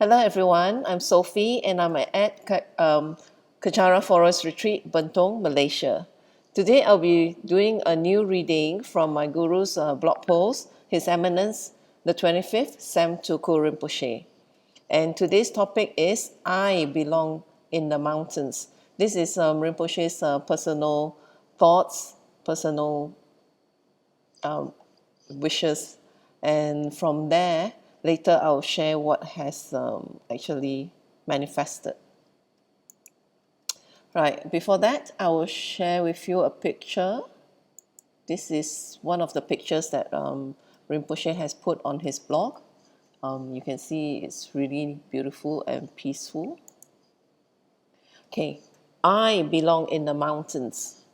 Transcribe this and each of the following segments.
Hello everyone, I'm Sophie and I'm at Kechara Forest Retreat, Bentong, Malaysia. Today I'll be doing a new reading from my guru's blog post, His Eminence, the 25th Sam Tuku Rinpoche. And today's topic is I Belong in the Mountains. This is Rinpoche's personal thoughts, personal wishes, and from there later I'll share what has actually manifested. Right, before that I will share with you a picture. This is one of the pictures that Rinpoche has put on his blog. You can see it's really beautiful and peaceful. Okay, I belong in the mountains.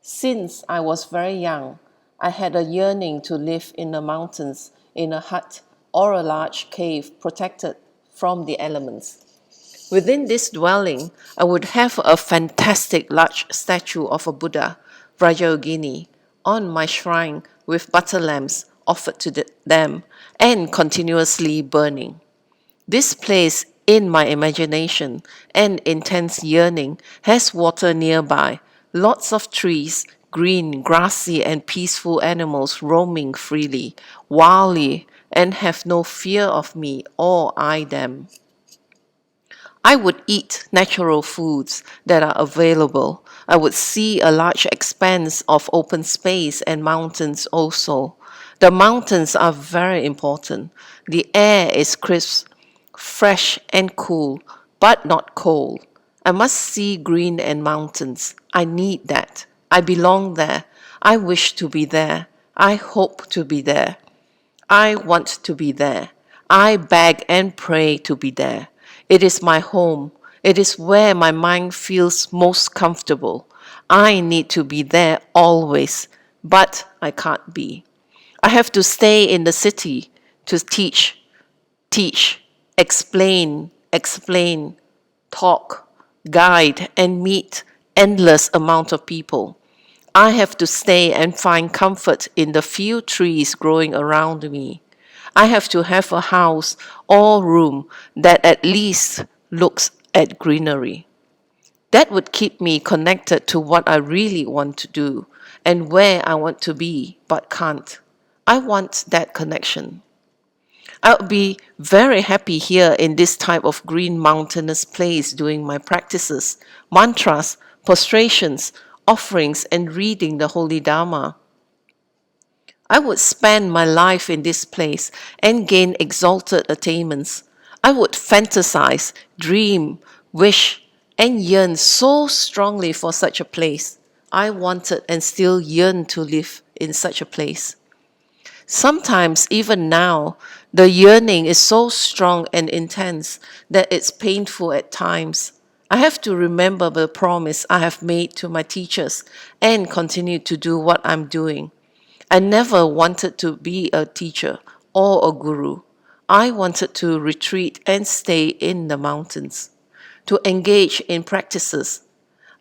Since I was very young, I had a yearning to live in the mountains in a hut or a large cave protected from the elements. Within this dwelling, I would have a fantastic large statue of a Buddha, Vajrayogini, on my shrine with butter lamps offered to them and continuously burning. This place in my imagination and intense yearning has water nearby, lots of trees, green, grassy, and peaceful animals roaming freely, wildly, and have no fear of me or I them. I would eat natural foods that are available. I would see a large expanse of open space and mountains also. The mountains are very important. The air is crisp, fresh and cool, but not cold. I must see green and mountains. I need that. I belong there. I wish to be there. I hope to be there. I want to be there. I beg and pray to be there. It is my home. It is where my mind feels most comfortable. I need to be there always, but I can't be. I have to stay in the city to teach, explain, talk, guide, and meet endless amount of people. I have to stay and find comfort in the few trees growing around me. I have to have a house or room that at least looks at greenery. That would keep me connected to what I really want to do and where I want to be but can't. I want that connection. I would be very happy here in this type of green mountainous place doing my practices, mantras, prostrations, offerings, and reading the Holy Dharma. I would spend my life in this place and gain exalted attainments. I would fantasize, dream, wish, and yearn so strongly for such a place. I wanted and still yearn to live in such a place. Sometimes, even now, the yearning is so strong and intense that it's painful at times. I have to remember the promise I have made to my teachers and continue to do what I'm doing. I never wanted to be a teacher or a guru. I wanted to retreat and stay in the mountains, to engage in practices.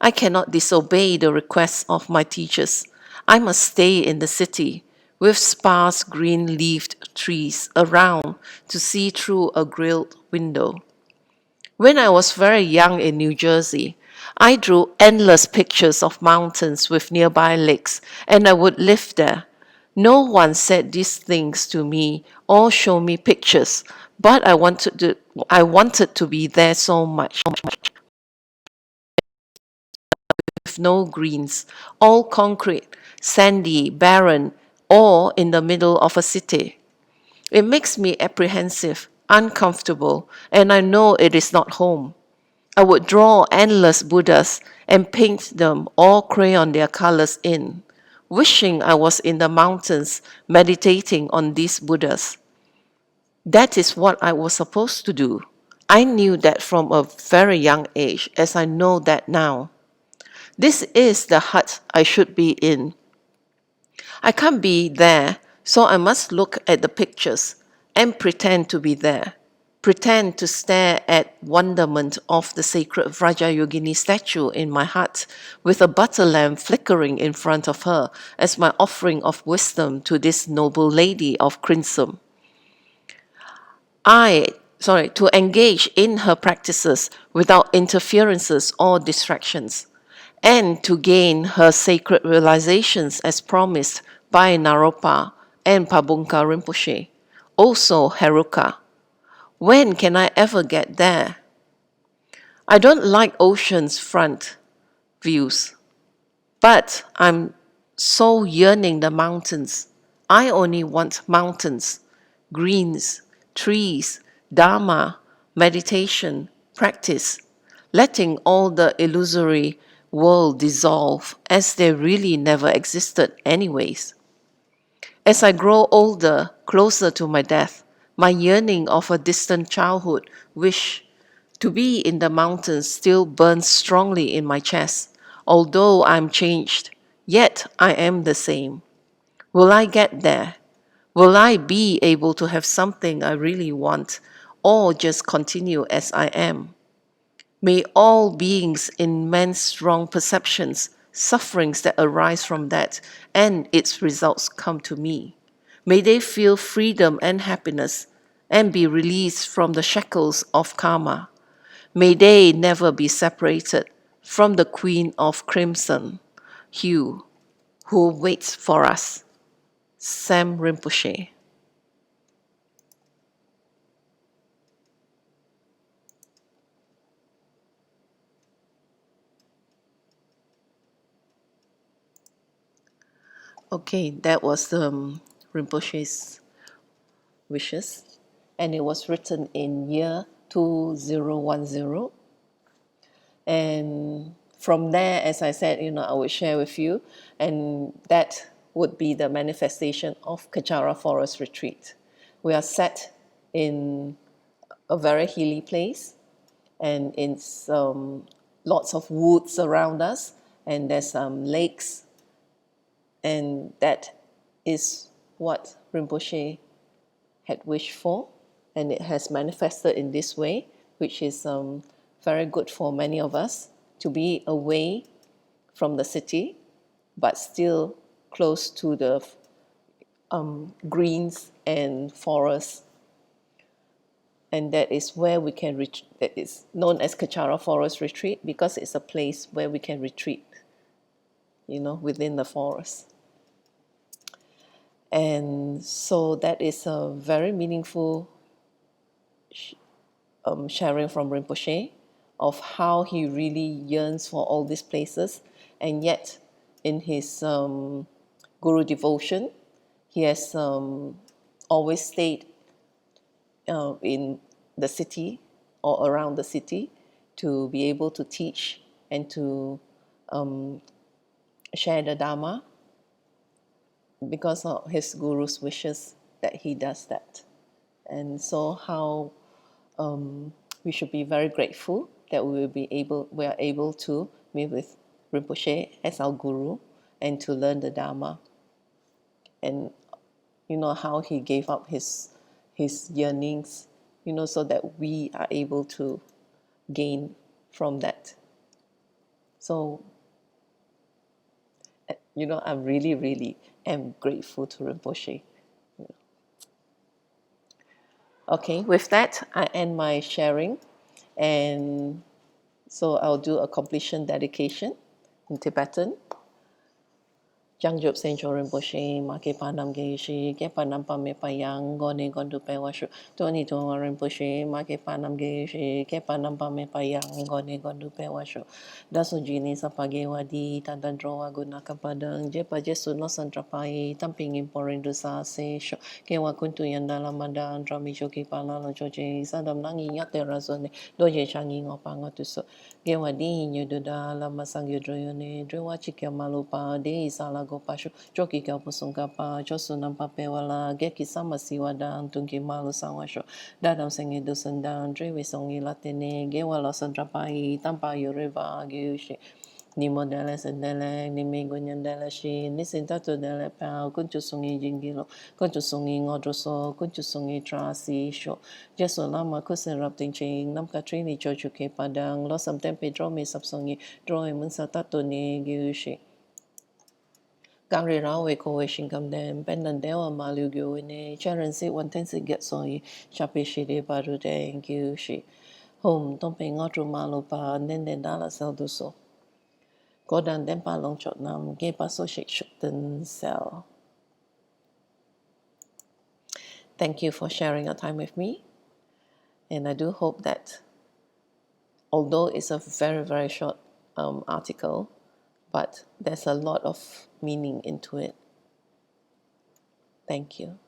I cannot disobey the requests of my teachers. I must stay in the city with sparse green leaved trees around to see through a grilled window. When I was very young in New Jersey, I drew endless pictures of mountains with nearby lakes, and I would live there. No one said these things to me or show me pictures, but I wanted to be there so much. With no greens, all concrete, sandy, barren, or in the middle of a city. It makes me apprehensive, uncomfortable, and I know it is not home. I would draw endless Buddhas and paint them or crayon their colors in, wishing I was in the mountains meditating on these Buddhas. That is what I was supposed to do. I knew that from a very young age, as I know that now. This is the hut I should be in. I can't be there, so I must look at the pictures and pretend to be there. Pretend to stare at wonderment of the sacred Vajrayogini statue in my hut, with a butter lamp flickering in front of her as my offering of wisdom to this noble lady of Krinsum. I to engage in her practices without interferences or distractions, and to gain her sacred realizations as promised by Naropa and Pabongka Rinpoche, also Heruka. When can I ever get there? I don't like ocean's front views, but I'm so yearning the mountains. I only want mountains, greens, trees, dharma, meditation, practice, letting all the illusory world dissolve as they really never existed anyways. As I grow older, closer to my death, my yearning of a distant childhood wish to be in the mountains still burns strongly in my chest. Although I'm changed, yet I am the same. Will I get there? Will I be able to have something I really want, or just continue as I am? May all beings in man's wrong perceptions, sufferings that arise from that, and its results come to me. May they feel freedom and happiness and be released from the shackles of karma. May they never be separated from the Queen of Crimson Hue who waits for us. Sam Rinpoche. Okay, that was Rinpoche's wishes, and it was written in year 2010. And from there, as I said, I would share with you, and that would be the manifestation of Kachara Forest Retreat. We are set in a very hilly place, and it's lots of woods around us, and there's some lakes, and that is what Rinpoche had wished for, and it has manifested in this way, which is very good for many of us to be away from the city, but still close to the greens and forests. And that is where we can reach. That is known as Kachara Forest Retreat because it's a place where we can retreat, within the forest. And so that is a very meaningful sharing from Rinpoche of how he really yearns for all these places, and yet in his guru devotion, he has always stayed in the city or around the city to be able to teach and to share the Dharma because of his guru's wishes that he does that. And so how we should be very grateful that we are able to meet with Rinpoche as our guru and to learn the Dharma. And how he gave up his yearnings, so that we are able to gain from that. So I'm really, really am grateful to Rinpoche. Okay, with that, I end my sharing. And so I'll do a completion dedication in Tibetan. Jangjub Sencho Rinpoche, Maki Panam Geishi, Kepanam Pame Payang, Goni Gondu Pewashu, Tony Tonga Rinpoche, Maki Panam Geishi, Kepanam Pame Payang, Goni Gondu Pewashu, Daso Jini Sapagewadi, Tandandroa Gunaka Padang, Jepa Jesu no Santrapai, Tamping Imporindu Sa Sesho, Kewa Kuntu Yandala Madan, Dramishoki Palala Joje, Sadam Nangi Yate Razone, Doje Changi Ngopangatuso, Gewadi Yududa, Lama Sangyudroyone, Drewachi Kamalupa, De Sala Gopashu, Joki Kapusungapa, Josunampa Pewala, Geki Sama Siwadan, Tungi Malu Sawasho, Dadam Sengi Dusandan, Drewi Songi Latene, Gewala Sandrapai, Tampa Yuriva, Gyushi. Ni modeles dele, ni migunyan dele shi, ni sintato dele pao, kuntu sungi jingilo, kuntu sungi ngodroso, kuntu sungi trasi sho. Jesu lama kusen rapting ching, nam katrini chochu ke padang, losam tempe dromi sapsongi, droi munsa tato ni gyushi. Gang ri rao we ko we shin kam den pen dan de wa ma lu gyo we ne cha ren si wan ten si get so yi sha pe shi de ba ru de gyu shi home tong pe ngo tru ma lo pa nen den da la sel du so ko dan den pa long chot nam ge pa so shik shuk den sel. Thank you for sharing your time with me, and I do hope that although it's a very very short article, but there's a lot of meaning into it. Thank you.